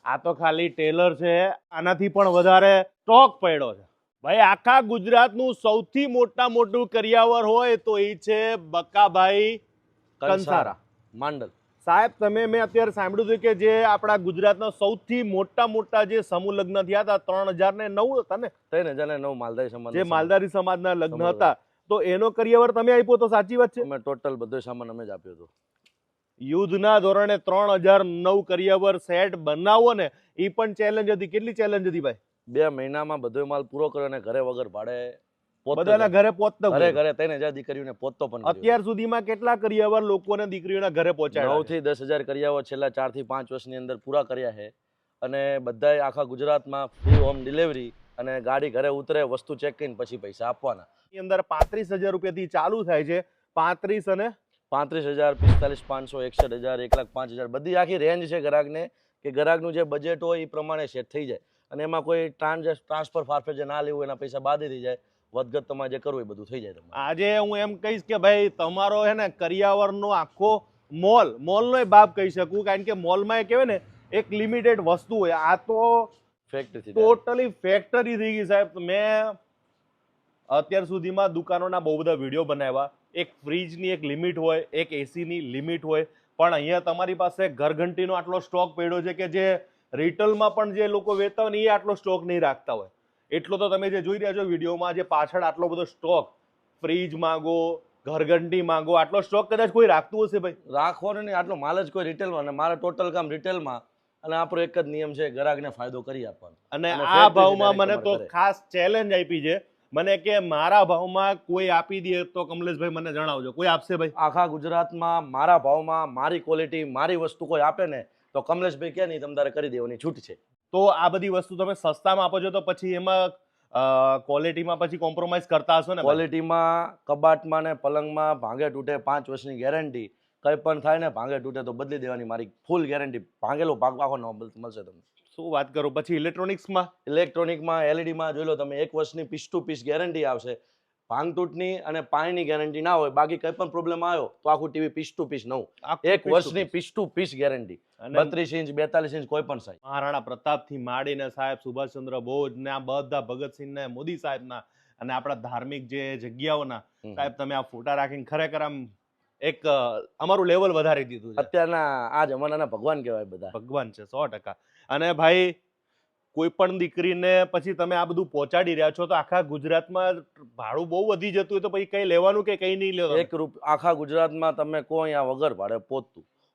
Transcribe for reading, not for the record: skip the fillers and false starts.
આ તો ખાલી ટેલર છે, આનાથી પણ વધારે સ્ટોક પડ્યો છે ભાઈ. આખા ગુજરાતનું સૌથી મોટું કરિયાવર હોય તો એ છે બકાભાઈ કંસારા માંડલ સાહેબ. મેં અત્યારે સાંભળ્યું હતું કે જે આપણા ગુજરાતના સૌથી મોટા જે સમૂહ લગ્ન થયા હતા 3009 હતા ને, 3009 માલધારી સમાજ, જે માલધારી સમાજના લગ્ન હતા, તો એનો કરિયાવર તમે આપ્યો તો સાચી વાત છે? અમે ટોટલ બધો સામાન અમે જ આપ્યો હતો. યુદ્ધના ધોરણે 3009 કરિયાવર સેટ બનાવો ને, એ પણ ચેલેન્જ હતી. કેટલી ચેલેન્જ હતી ભાઈ? 2 મહિનામાં બધો માલ પૂરો કર્યો અને ઘરે વગર ભાડે બધાના ઘરે પહોંચતો, ઘરે 3000 દીકરીઓને પહોંચતો પણ. અત્યાર સુધીમાં કેટલા કરિયાવર લોકોને દીકરીઓના ઘરે પહોંચાડ્યા? 9 થી 10,000 કરિયાવર છેલ્લા 4 થી 5 વર્ષની અંદર પૂરા કર્યા છે. અને બધાય આખા ગુજરાતમાં ફ્રી હોમ ડિલિવરી અને ગાડી ઘરે ઉતરે, વસ્તુ ચેક કરીને પછી પૈસા આપવાના. ની અંદર 35,000 રૂપિયાથી ચાલુ થાય છે. 35 અને 35,000, 45,500, 61,000, 1,05,000 બધી આખી રેન્જ છે ગ્રાહકને, કે ગ્રાહકનું જે બજેટ હોય એ પ્રમાણે સેટ થઈ જાય. અને એમાં કોઈ ટ્રાન્સફર ફારફેર જે ના લેવું એના પૈસા બાદ થઈ જાય. વધઘટ તમારે જે કરવું એ બધું થઈ જાય. આજે હું એમ કહીશ કે ભાઈ તમારો હે ને કરિયાવરનો આખો મોલનો બાપ કહી શકું, કારણ કે મોલમાં એ કહેવાય ને એક લિમિટેડ વસ્તુ હોય. આ તો ફેક્ટરી ટોટલી ફેક્ટરી થઈ ગઈ સાહેબ. મેં અત્યાર સુધીમાં દુકાનોના બહુ બધા વિડીયો બનાવ્યા. એક ફ્રીજની એક લિમિટ હોય, એક એસીની લિમિટ હોય, પણ અહીંયા તમારી પાસે ઘરઘંટીનો આટલો સ્ટોક પડ્યો છે કે જે રિટેલમાં પણ જે લોકો વેચતા હોય ને એ આટલો સ્ટોક નહીં રાખતા હોય. એટલો તો તમે જે જોઈ રહ્યા છો વિડીયોમાં, જે પાછળ આટલો બધો સ્ટોક, ફ્રીજ માંગો, ઘરઘંટી માંગો, આટલો સ્ટોક કદાચ કોઈ રાખતું હશે ભાઈ? રાખવાનો નહીં, આટલો માલ જ કોઈ રિટેલમાં. અને મારે ટોટલ કામ રિટેલમાં, અને આપણો એક જ નિયમ છે, ગ્રાહકને ફાયદો કરી આપવાનો. અને આ ભાવમાં મને તો ખાસ ચેલેન્જ આપી છે મને કે મારા ભાવમાં કોઈ આપી દે તો કમલેશભાઈ મને જણાવજો. કોઈ આપશે ભાઈ? આખા ગુજરાતમાં મારા ભાવમાં મારી ક્વોલિટી મારી વસ્તુ કોઈ આપે ને તો કમલેશભાઈ કે નહીં તમારે કરી દેવાની છૂટ છે. તો આ બધી વસ્તુ તમે સસ્તામાં આપો છો તો પછી એમાં ક્વોલિટીમાં પછી કોમ્પ્રોમાઇઝ કરતા હશો ને? ક્વોલિટીમાં, કબાટમાં ને પલંગમાં ભાંગે તૂટે 5 વર્ષની ગેરંટી. કંઈ પણ થાય ને ભાંગે તૂટે તો બદલી દેવાની મારી ફૂલ ગેરંટી. ભાંગેલો ભાગ આખો મળશે તમને. શું વાત કરો. પછી ઇલેક્ટ્રોનિકમાં એલઈડીમાં જોઈ લો તમે, 1 વર્ષની પીસ ટુ પીસ ગેરંટી આવશે. ભાંગ તૂટની અને પાણીની ગેરંટી ના હોય. બાકી કઈ પણ પ્રોબ્લેમ આવ્યો તો આખું ટીવી પીસ ટુ પીસ નવું. 1 વર્ષની piece to piece guarantee. 32 inch 42 inch કોઈ પણ સાઈઝ. મહારાણા પ્રતાપથી માંડીને સાહેબ સુભાષચંદ્ર બોઝ ને આ બધા ભગતસિંહ ને મોદી સાહેબના અને આપણા ધાર્મિક જે જગ્યાઓના સાહેબ તમે આ ફોટા રાખીને ખરેખર આમ એક અમારું લેવલ વધારી દીધું છે. અત્યારના આ જમાનાના ભગવાન કહેવાય બધા. ભગવાન છે 100%. અને ભાઈ કોઈ પણ દીકરીને પછી તમે આ બધું પહોંચાડી રહ્યા છો તો આખા ગુજરાતમાં ભાડું બહુ વધી જતું હોય તો પછી કઈ લેવાનું કે કઈ નહીં લેવાનું? આખા ગુજરાતમાં તમે કહો અહીંયા વગર ભાડે પહોંચતું.